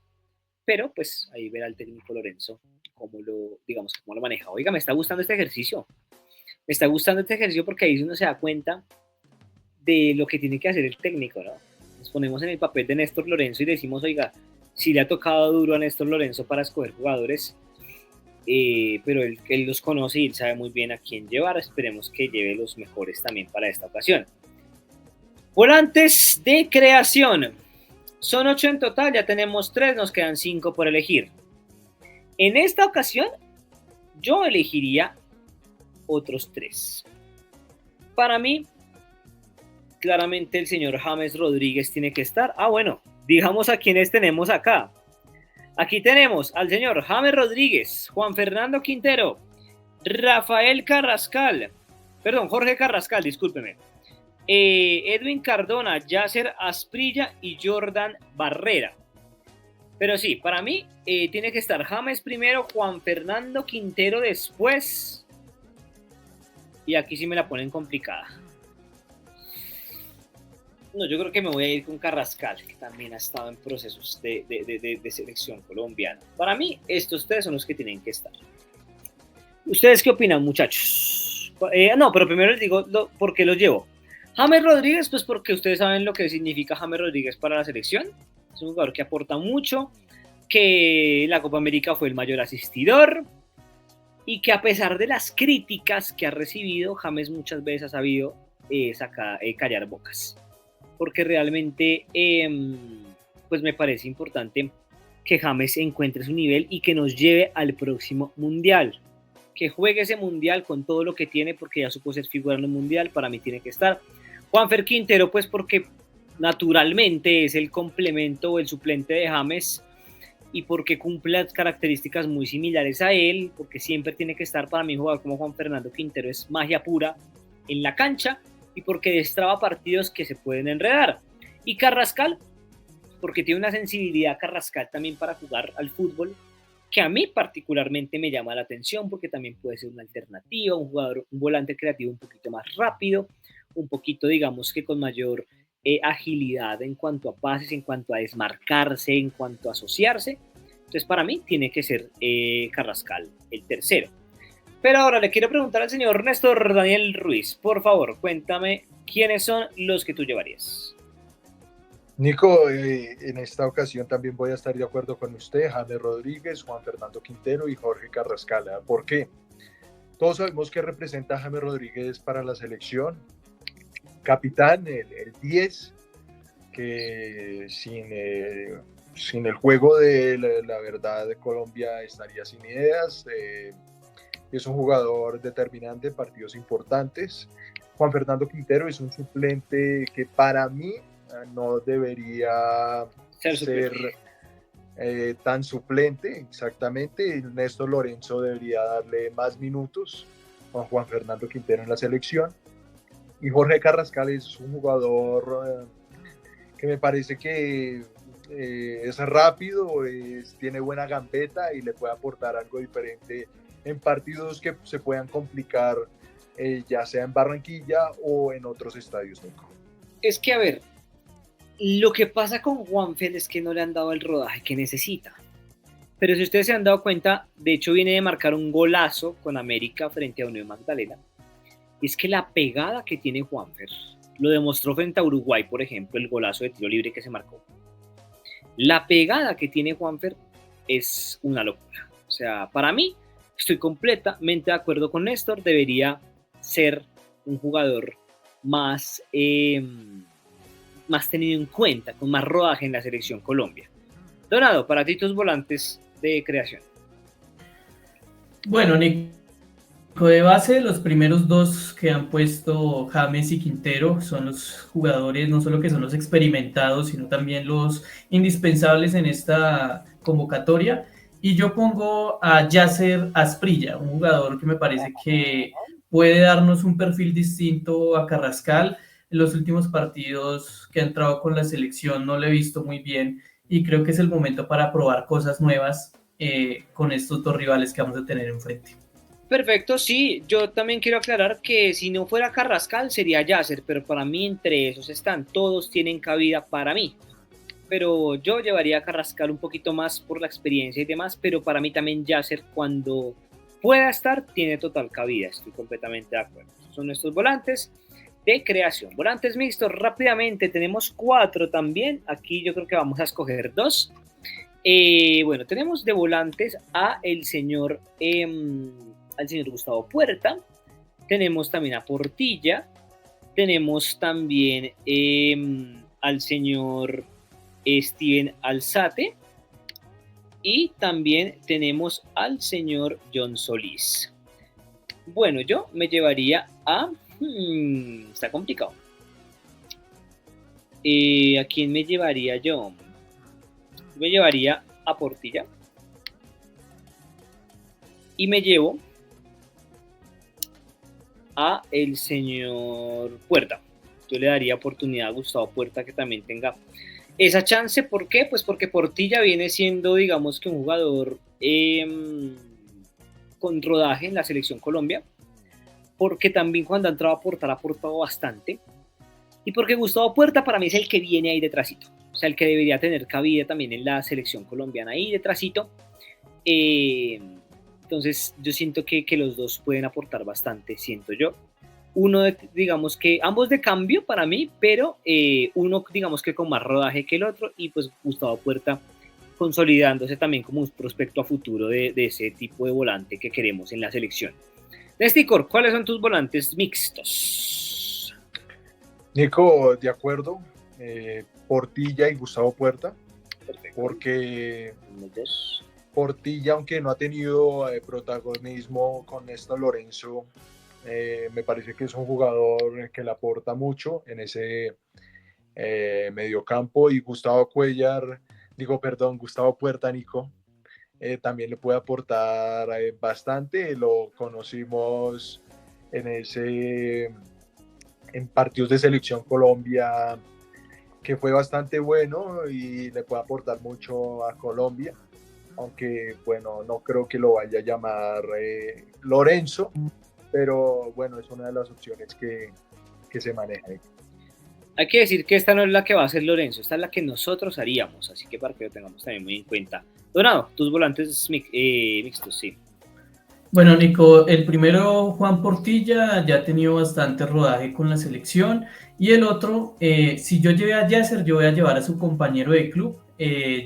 pero pues ahí verá el técnico Lorenzo cómo lo maneja. Oiga, me está gustando este ejercicio. Me está gustando este ejercicio porque ahí uno se da cuenta de lo que tiene que hacer el técnico, ¿no? Nos ponemos en el papel de Néstor Lorenzo y decimos, oiga, sí le ha tocado duro a Néstor Lorenzo para escoger jugadores, pero él los conoce y él sabe muy bien a quién llevar. Esperemos que lleve los mejores también para esta ocasión. Volantes de creación. Son 8 en total, ya tenemos 3, nos quedan 5 por elegir. En esta ocasión, yo elegiría otros 3. Para mí, claramente el señor James Rodríguez tiene que estar. Bueno, digamos a quienes tenemos acá. Aquí tenemos al señor James Rodríguez, Juan Fernando Quintero, Jorge Carrascal, discúlpeme. Edwin Cardona, Yasser Asprilla y Jordan Barrera. Pero sí, para mí tiene que estar James primero, Juan Fernando Quintero después. Y aquí sí me la ponen complicada. No, yo creo que me voy a ir con Carrascal, que también ha estado en procesos de selección colombiana. Para mí, estos 3 son los que tienen que estar. ¿Ustedes qué opinan, muchachos? No, pero primero les digo por qué los llevo. James Rodríguez, pues porque ustedes saben lo que significa James Rodríguez para la selección. Es un jugador que aporta mucho, que en la Copa América fue el mayor asistidor y que a pesar de las críticas que ha recibido, James muchas veces ha sabido callar bocas. Porque realmente pues me parece importante que James encuentre su nivel y que nos lleve al próximo mundial. Que juegue ese mundial con todo lo que tiene, porque ya supo ser figura en el mundial, para mí tiene que estar. Juanfer Quintero, pues porque naturalmente es el complemento o el suplente de James y porque cumple características muy similares a él, porque siempre tiene que estar. Para mí jugar como Juan Fernando Quintero es magia pura en la cancha y porque destraba partidos que se pueden enredar. Y Carrascal, porque tiene una sensibilidad Carrascal también para jugar al fútbol, que a mí particularmente me llama la atención, porque también puede ser una alternativa, un jugador, un volante creativo un poquito más rápido, un poquito, digamos que con mayor agilidad en cuanto a pases, en cuanto a desmarcarse, en cuanto a asociarse. Entonces, para mí tiene que ser Carrascal el tercero. Pero ahora le quiero preguntar al señor Néstor Daniel Ruiz, por favor, cuéntame quiénes son los que tú llevarías. Nico, en esta ocasión también voy a estar de acuerdo con usted, James Rodríguez, Juan Fernando Quintero y Jorge Carrascal. ¿Por qué? Todos sabemos que representa a James Rodríguez para la selección, capitán, el 10, que sin el juego de la verdad de Colombia estaría sin ideas. Es un jugador determinante en partidos importantes. Juan Fernando Quintero es un suplente que para mí no debería ser tan suplente, exactamente. Néstor Lorenzo debería darle más minutos a Juan Fernando Quintero en la selección. Y Jorge Carrascal es un jugador que me parece que es rápido, tiene buena gambeta y le puede aportar algo diferente en partidos que se puedan complicar, ya sea en Barranquilla o en otros estadios, Nico. Es que, a ver, lo que pasa con Juanfer es que no le han dado el rodaje que necesita. Pero si ustedes se han dado cuenta, de hecho viene de marcar un golazo con América frente a Unión Magdalena. Y es que la pegada que tiene Juanfer, lo demostró frente a Uruguay, por ejemplo, el golazo de tiro libre que se marcó. La pegada que tiene Juanfer es una locura. O sea, para mí, estoy completamente de acuerdo con Néstor, debería ser un jugador más tenido en cuenta, con más rodaje en la selección Colombia. Donado, para ti tus volantes de creación. Bueno, Nico, de base, los primeros dos que han puesto James y Quintero son los jugadores, no solo que son los experimentados, sino también los indispensables en esta convocatoria. Y yo pongo a Yasser Asprilla, un jugador que me parece que puede darnos un perfil distinto a Carrascal. En los últimos partidos que ha entrado con la selección no lo he visto muy bien y creo que es el momento para probar cosas nuevas con estos dos rivales que vamos a tener enfrente. Perfecto, sí, yo también quiero aclarar que si no fuera Carrascal sería Yasser, pero para mí entre esos están, todos tienen cabida para mí. Pero yo llevaría a Carrascal un poquito más por la experiencia y demás, pero para mí también Yasser cuando pueda estar tiene total cabida, estoy completamente de acuerdo. Son nuestros volantes de creación. Volantes mixtos, rápidamente, tenemos 4 también. Aquí yo creo que vamos a escoger 2. Bueno, tenemos de volantes al señor Gustavo Puerta. Tenemos también a Portilla. Tenemos también al señor Steven Alzate. Y también tenemos al señor John Solís. Bueno, yo me llevaría a... está complicado. ¿A quién me llevaría yo? Me llevaría a Portilla. Y me llevo a el señor Puerta. Yo le daría oportunidad a Gustavo Puerta que también tenga esa chance. ¿Por qué? Pues porque Portilla viene siendo, digamos que un jugador con rodaje en la selección Colombia. Porque también cuando ha entrado a aportar ha aportado bastante. Y porque Gustavo Puerta para mí es el que viene ahí detrásito. O sea, el que debería tener cabida también en la selección colombiana ahí detrásito. Entonces yo siento que los dos pueden aportar bastante, siento yo. Uno, digamos que ambos de cambio para mí, pero uno digamos que con más rodaje que el otro. Y pues Gustavo Puerta consolidándose también como un prospecto a futuro de ese tipo de volante que queremos en la selección. Nesticor, ¿cuáles son tus volantes mixtos? Nico, de acuerdo. Portilla y Gustavo Puerta. Perfecto. porque Los dos. Portilla, aunque no ha tenido protagonismo con Néstor Lorenzo, me parece que es un jugador que le aporta mucho en ese mediocampo, y Gustavo Puerta, Nico, también le puede aportar bastante. Lo conocimos en partidos de selección Colombia, que fue bastante bueno y le puede aportar mucho a Colombia, aunque bueno, no creo que lo vaya a llamar Lorenzo, pero bueno, es una de las opciones que se manejan. Hay que decir que esta no es la que va a hacer Lorenzo, esta es la que nosotros haríamos, así que para que lo tengamos también muy en cuenta. Donado, tus volantes mixtos, sí. Bueno, Nico, el primero, Juan Portilla, ya ha tenido bastante rodaje con la selección. Y el otro, si yo llevé a Yasser, yo voy a llevar a su compañero de club,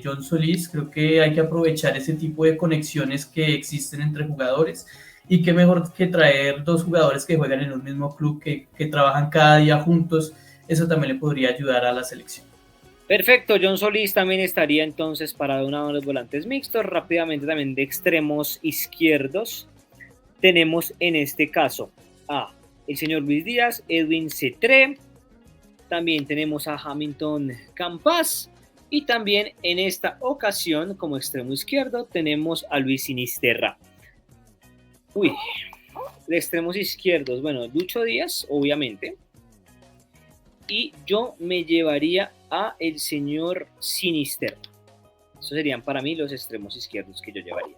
John Solís. Creo que hay que aprovechar ese tipo de conexiones que existen entre jugadores. Y qué mejor que traer dos jugadores que juegan en un mismo club, que trabajan cada día juntos. Eso también le podría ayudar a la selección. Perfecto, John Solís también estaría entonces para uno de los volantes mixtos. Rápidamente también de extremos izquierdos tenemos en este caso a el señor Luis Díaz, Edwin Cetré, también tenemos a Hamilton Campas, y también en esta ocasión como extremo izquierdo tenemos a Luis Sinisterra. De extremos izquierdos, bueno, Lucho Díaz, obviamente, y yo me llevaría a el señor Sinisterra. Esos serían para mí los extremos izquierdos que yo llevaría.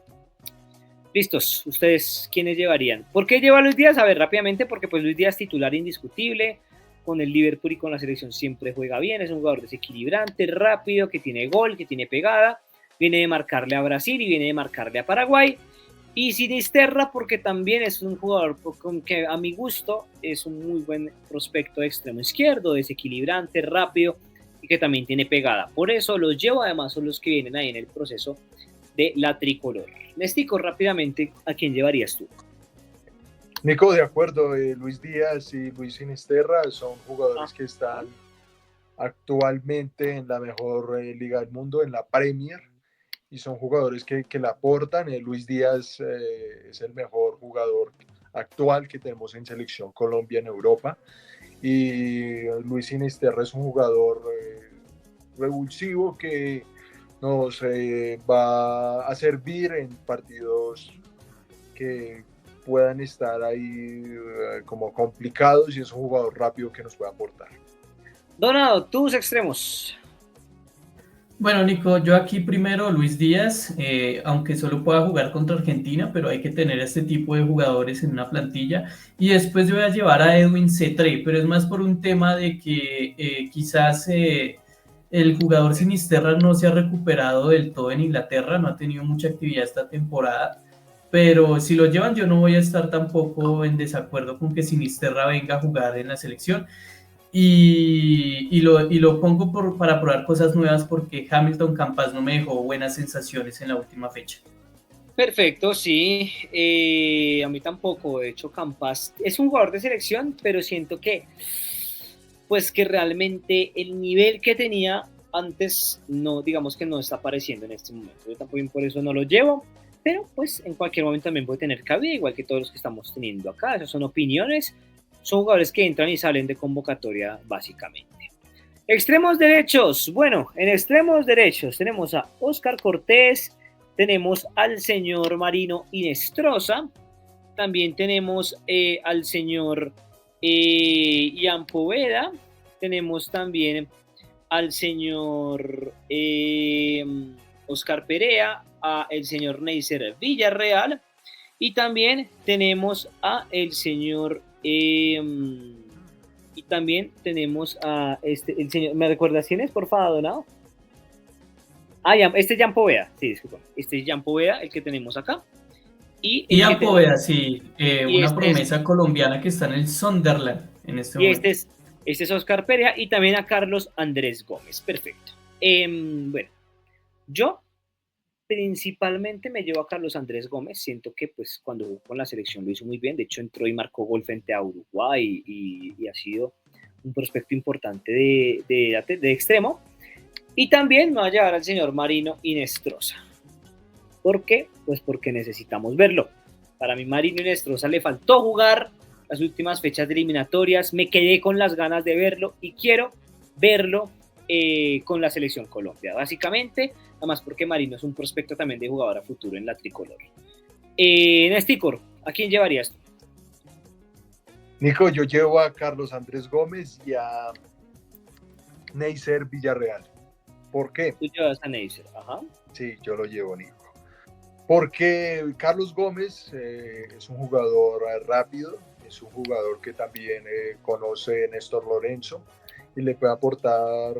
Listos, ¿ustedes quiénes llevarían? ¿Por qué lleva a Luis Díaz? A ver, rápidamente, porque pues Luis Díaz titular indiscutible, con el Liverpool y con la selección siempre juega bien, es un jugador desequilibrante, rápido, que tiene gol, que tiene pegada, viene de marcarle a Brasil y viene de marcarle a Paraguay. Y Sinisterra porque también es un jugador que a mi gusto es un muy buen prospecto de extremo izquierdo, desequilibrante, rápido y que también tiene pegada. Por eso los llevo, además son los que vienen ahí en el proceso de la tricolor. Nestico, rápidamente, ¿a quién llevarías tú? Nico, de acuerdo, Luis Díaz y Luis Sinisterra son jugadores que están actualmente en la mejor liga del mundo, en la Premier, y son jugadores que le aportan. Luis Díaz es el mejor jugador actual que tenemos en Selección Colombia en Europa, y Luis Sinisterra es un jugador revulsivo que nos va a servir en partidos que puedan estar ahí como complicados, y es un jugador rápido que nos puede aportar. Donado, tus extremos. Bueno, Nico, yo aquí primero Luis Díaz, aunque solo pueda jugar contra Argentina, pero hay que tener este tipo de jugadores en una plantilla. Y después yo voy a llevar a Edwin Cetré, pero es más por un tema de que quizás el jugador Sinisterra no se ha recuperado del todo en Inglaterra, no ha tenido mucha actividad esta temporada. Pero si lo llevan, yo no voy a estar tampoco en desacuerdo con que Sinisterra venga a jugar en la selección. Y lo pongo para probar cosas nuevas porque Hamilton Campas no me dejó buenas sensaciones en la última fecha. Perfecto, sí. A mí tampoco. De hecho, Campas es un jugador de selección, pero siento que realmente el nivel que tenía antes no, digamos que no está apareciendo en este momento. Yo tampoco por eso no lo llevo, pero pues en cualquier momento también puede tener cabida, igual que todos los que estamos teniendo acá. Esas son opiniones. Son jugadores que entran y salen de convocatoria básicamente. Extremos derechos. Bueno, en extremos derechos tenemos a Oscar Cortés, tenemos al señor Marino Inestrosa, también tenemos al señor Ian Poveda, tenemos también al señor Oscar Perea, a el señor Neisser Villarreal, y también tenemos a el señor y también tenemos a el señor, ¿me recuerdas quién es, por favor, Donado? Este es Jan Poveda, sí, disculpa. Este es Jan Poveda, el que tenemos acá. Y Jan Poveda, sí, una promesa colombiana que está en el Sunderland en este momento. Este es Oscar Perea y también a Carlos Andrés Gómez. Perfecto. Bueno, yo principalmente me llevo a Carlos Andrés Gómez. Siento que pues cuando jugó con la selección lo hizo muy bien. De hecho entró y marcó gol frente a Uruguay y ha sido un prospecto importante de extremo. Y también me va a llevar al señor Marino Inestrosa. ¿Por qué? Pues porque necesitamos verlo. Para mí Marino Inestrosa le faltó jugar las últimas fechas de eliminatorias, me quedé con las ganas de verlo y quiero verlo con la selección Colombia. Básicamente, nada más porque Marino es un prospecto también de jugador a futuro en la tricolor. Nesticor, ¿a quién llevarías tú? Nico, yo llevo a Carlos Andrés Gómez y a Neisser Villarreal. ¿Por qué? Tú llevas a Neisser, ajá. Sí, yo lo llevo, Nico. Porque Carlos Gómez es un jugador rápido, es un jugador que también conoce a Néstor Lorenzo y le puede aportar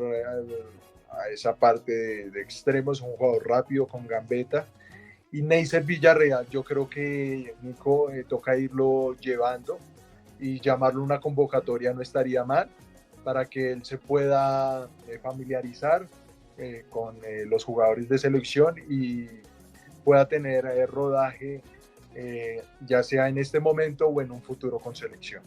a esa parte de extremos, es un jugador rápido con gambeta. Y Neisser Villarreal, yo creo que Nico toca irlo llevando y llamarlo una convocatoria no estaría mal para que él se pueda familiarizar con los jugadores de selección y pueda tener rodaje ya sea en este momento o en un futuro con selección.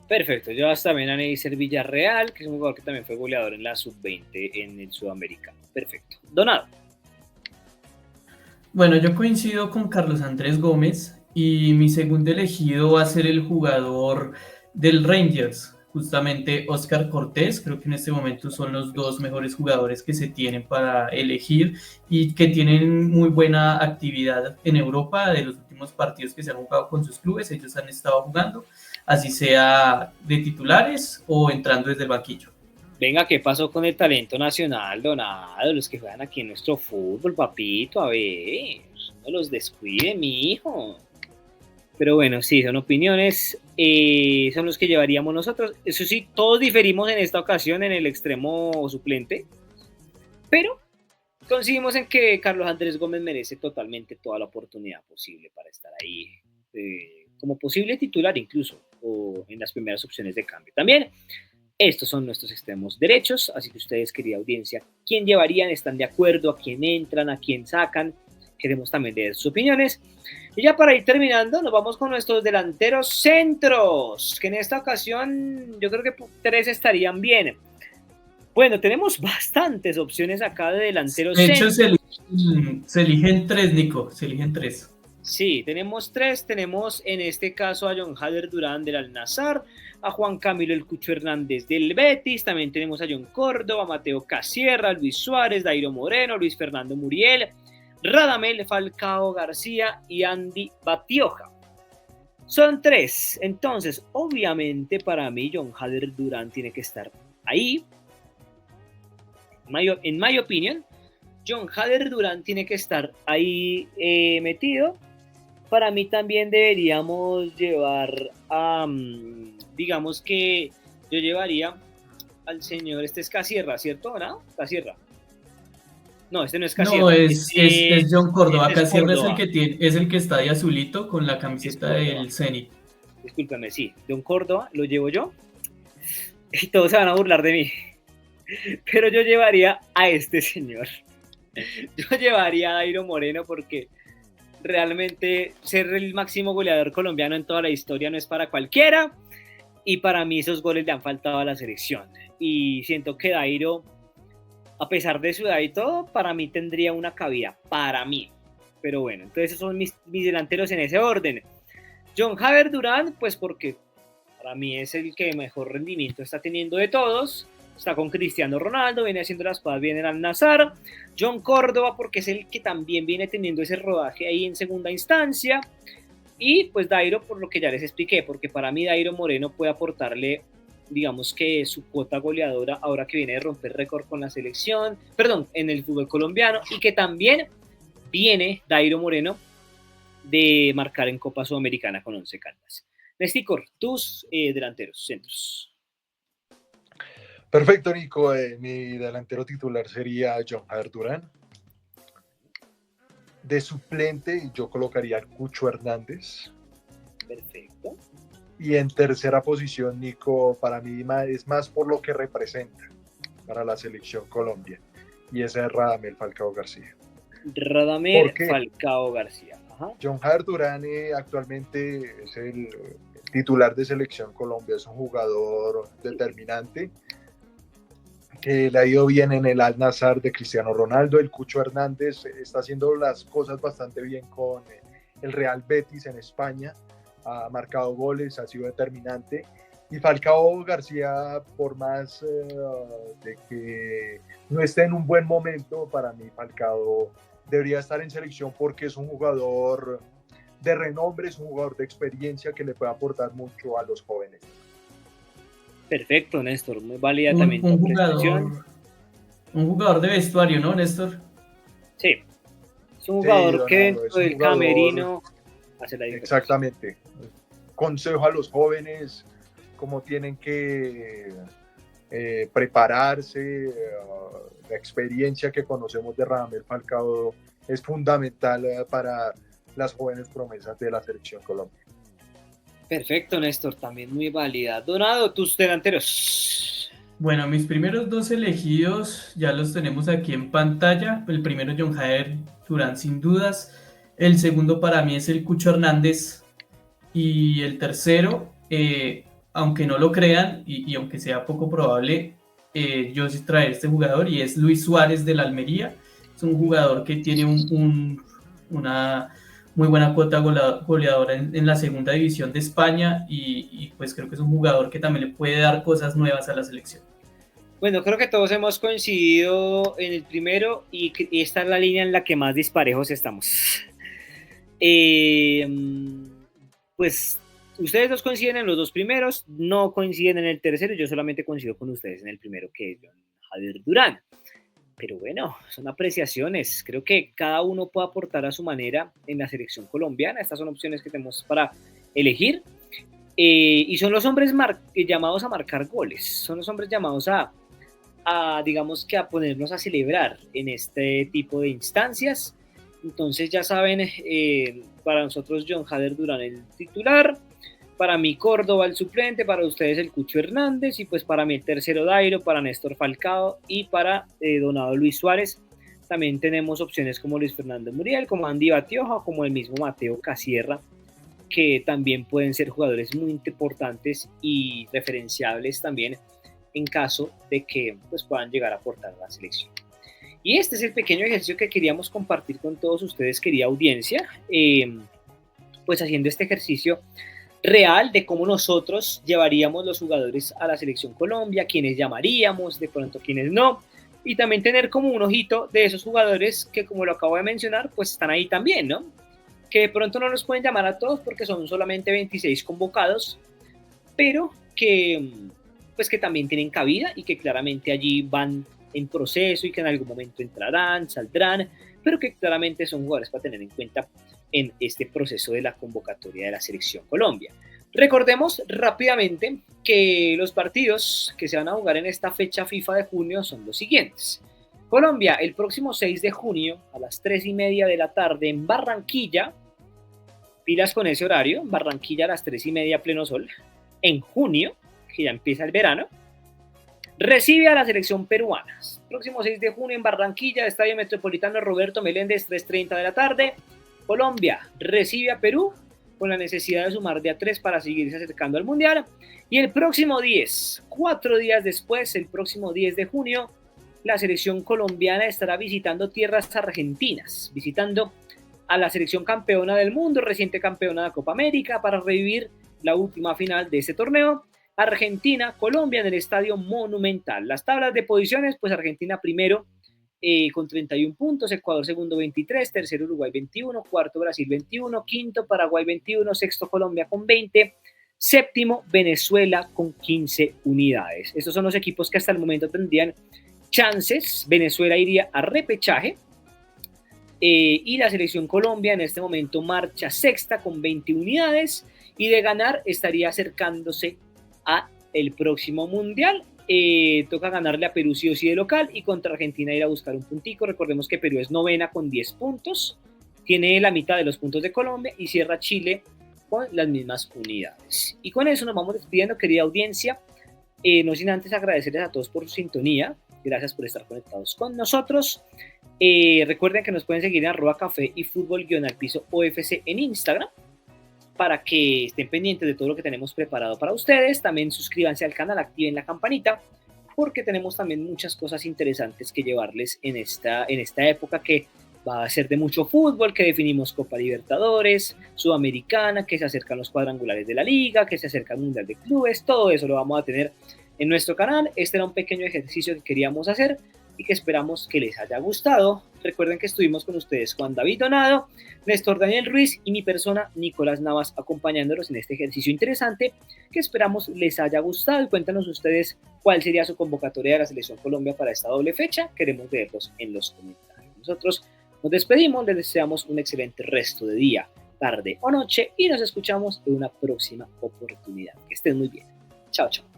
Perfecto, llevas también a Neisser Villarreal, que es un jugador que también fue goleador en la sub-20 en el Sudamericano. Perfecto. Donado. Bueno, yo coincido con Carlos Andrés Gómez y mi segundo elegido va a ser el jugador del Rangers, justamente Oscar Cortés. Creo que en este momento son los dos mejores jugadores que se tienen para elegir y que tienen muy buena actividad en Europa. De los últimos partidos que se han jugado con sus clubes, ellos han estado jugando, así sea de titulares o entrando desde el banquillo. Venga, ¿qué pasó con el talento nacional, Donado? Los que juegan aquí en nuestro fútbol, papito, a ver, no los descuide, mi hijo. Pero bueno, sí, son opiniones, son los que llevaríamos nosotros. Eso sí, todos diferimos en esta ocasión en el extremo suplente, pero coincidimos en que Carlos Andrés Gómez merece totalmente toda la oportunidad posible para estar ahí, como posible titular incluso, o en las primeras opciones de cambio. También, estos son nuestros extremos derechos, así que ustedes, querida audiencia, ¿quién llevarían? ¿Están de acuerdo? ¿A quién entran? ¿A quién sacan? Queremos también leer sus opiniones. Y ya para ir terminando, nos vamos con nuestros delanteros centros, que en esta ocasión yo creo que 3 estarían bien. Bueno, tenemos bastantes opciones acá de delanteros centros. De hecho, se eligen 3, Nico, se eligen 3. Sí, tenemos 3. Tenemos en este caso a John Hader Durán del Al-Nassr, a Juan Camilo El Cucho Hernández del Betis, también tenemos a John Córdoba, Mateo Casierra, Luis Suárez, Dairo Moreno, Luis Fernando Muriel, Radamel Falcao García y Andy Batioja. Son 3. Entonces, obviamente para mí John Hader Durán tiene que estar ahí. En my opinion, John Hader Durán tiene que estar ahí metido. Para mí también deberíamos llevar a, digamos que yo llevaría al señor, este es Casierra, ¿cierto? ¿No? Casierra. No, este no es Casierra. No, es John Córdoba. Casierra Córdoba. es el que está de azulito con la camiseta del Zenit. Discúlpame, sí. John Córdoba, lo llevo yo. Y todos se van a burlar de mí. Pero yo llevaría a este señor. Yo llevaría a Dairo Moreno porque realmente ser el máximo goleador colombiano en toda la historia no es para cualquiera. Y para mí esos goles le han faltado a la selección. Y siento que Dairo, a pesar de su edad y todo, para mí tendría una cabida. Para mí. Pero bueno, entonces esos son mis delanteros en ese orden. John Hader Durán, pues porque para mí es el que mejor rendimiento está teniendo de todos. Está con Cristiano Ronaldo, viene haciendo las cosas bien en Al-Nassr. John Córdoba, porque es el que también viene teniendo ese rodaje ahí en segunda instancia. Y pues Dairo, por lo que ya les expliqué, porque para mí Dairo Moreno puede aportarle, digamos que su cuota goleadora ahora que viene de romper récord con la selección, perdón, en el fútbol colombiano, y que también viene Dairo Moreno de marcar en Copa Sudamericana con 11 Caldas. Nesticor, tus delanteros, centros. Perfecto, Nico. Mi delantero titular sería John Hader Durán. De suplente yo colocaría al Cucho Hernández. Perfecto. Y en tercera posición, Nico, para mí es más por lo que representa para la selección Colombia. Y ese es Radamel Falcao García. Radamel Falcao García. Ajá. John Hader Durán actualmente es el titular de selección Colombia. Es un jugador determinante que le ha ido bien en el Al-Nassr de Cristiano Ronaldo. El Cucho Hernández está haciendo las cosas bastante bien con el Real Betis en España, ha marcado goles, ha sido determinante. Y Falcao García, por más de que no esté en un buen momento, para mí Falcao debería estar en selección porque es un jugador de renombre, es un jugador de experiencia que le puede aportar mucho a los jóvenes. Perfecto, Néstor, muy válida también tu apreciación. Un jugador de vestuario, ¿no, Néstor? Sí, es un jugador Donado, que dentro del camerino hace la diferencia. Exactamente. Consejo a los jóvenes, cómo tienen que prepararse. La experiencia que conocemos de Radamel Falcao es fundamental para las jóvenes promesas de la selección Colombia. Perfecto, Néstor, también muy válida. Donado, tus delanteros. Bueno, mis primeros dos elegidos ya los tenemos aquí en pantalla. El primero, John Jader Durán, sin dudas. El segundo para mí es el Cucho Hernández. Y el tercero, aunque no lo crean y aunque sea poco probable, yo sí traeré este jugador y es Luis Suárez del Almería. Es un jugador que tiene una muy buena cuota goleadora en la segunda división de España y pues creo que es un jugador que también le puede dar cosas nuevas a la selección. Bueno, creo que todos hemos coincidido en el primero y esta es la línea en la que más disparejos estamos. Pues ustedes dos coinciden en los dos primeros, no coinciden en el tercero, yo solamente coincido con ustedes en el primero, que es John Jader Durán. Pero bueno, son apreciaciones. Creo que cada uno puede aportar a su manera en la selección colombiana. Estas son opciones que tenemos para elegir. Y son los hombres llamados a marcar goles. Son los hombres llamados digamos que a ponernos a celebrar en este tipo de instancias. Entonces ya saben, para nosotros John Jader Durán el titular, para mí Córdoba el suplente, para ustedes el Cucho Hernández y pues para mí el tercero Dairo, para Néstor Falcao y para Donado Luis Suárez. También tenemos opciones como Luis Fernando Muriel, como Andy Batioja o como el mismo Mateo Casierra, que también pueden ser jugadores muy importantes y referenciables también en caso de que pues, puedan llegar a aportar a la selección. Y este es el pequeño ejercicio que queríamos compartir con todos ustedes, querida audiencia, pues haciendo este ejercicio real de cómo nosotros llevaríamos los jugadores a la selección Colombia, quiénes llamaríamos, de pronto quiénes no, y también tener como un ojito de esos jugadores que, como lo acabo de mencionar, pues están ahí también, ¿no? Que de pronto no los pueden llamar a todos porque son solamente 26 convocados, pero que, pues que también tienen cabida y que claramente allí van en proceso y que en algún momento entrarán, saldrán, pero que claramente son jugadores para tener en cuenta en este proceso de la convocatoria de la Selección Colombia. Recordemos rápidamente que los partidos que se van a jugar en esta fecha FIFA de junio son los siguientes. Colombia, el próximo 6 de junio a las 3:30 de la tarde en Barranquilla, pilas con ese horario, en Barranquilla a las 3:30 pleno sol, en junio, que ya empieza el verano, recibe a la selección peruana. Próximo 6 de junio en Barranquilla, Estadio Metropolitano Roberto Meléndez, 3:30 de la tarde. Colombia recibe a Perú con la necesidad de sumar de a 3 para seguirse acercando al Mundial. Y el próximo 4 días después, el próximo 10 de junio, la selección colombiana estará visitando tierras argentinas, visitando a la selección campeona del mundo, reciente campeona de la Copa América, para revivir la última final de este torneo. Argentina, Colombia en el Estadio Monumental. Las tablas de posiciones, pues Argentina primero con 31 puntos, Ecuador segundo 23, tercero Uruguay 21, cuarto Brasil 21, quinto Paraguay 21, sexto Colombia con 20, séptimo Venezuela con 15 unidades. Estos son los equipos que hasta el momento tendrían chances. Venezuela iría a repechaje y la selección Colombia en este momento marcha sexta con 20 unidades y de ganar estaría acercándose a el próximo mundial. Toca ganarle a Perú sí o sí de local y contra Argentina ir a buscar un puntico. Recordemos que Perú es novena con 10 puntos, tiene la mitad de los puntos de Colombia y cierra Chile con las mismas unidades. Y con eso nos vamos despidiendo, querida audiencia, no sin antes agradecerles a todos por su sintonía. Gracias por estar conectados con nosotros. Recuerden que nos pueden seguir en @café y fútbol_OFC en Instagram para que estén pendientes de todo lo que tenemos preparado para ustedes. También suscríbanse al canal, activen la campanita porque tenemos también muchas cosas interesantes que llevarles en esta época que va a ser de mucho fútbol, que definimos Copa Libertadores, Sudamericana, que se acercan los cuadrangulares de la Liga, que se acerca el Mundial de Clubes, todo eso lo vamos a tener en nuestro canal. Este era un pequeño ejercicio que queríamos hacer y que esperamos que les haya gustado. Recuerden que estuvimos con ustedes Juan David Donado, Néstor Daniel Ruiz y mi persona Nicolás Navas acompañándolos en este ejercicio interesante que esperamos les haya gustado. Y cuéntanos ustedes cuál sería su convocatoria de la Selección Colombia para esta doble fecha. Queremos leerlos en los comentarios. Nosotros nos despedimos, les deseamos un excelente resto de día, tarde o noche y nos escuchamos en una próxima oportunidad. Que estén muy bien. Chao, chao.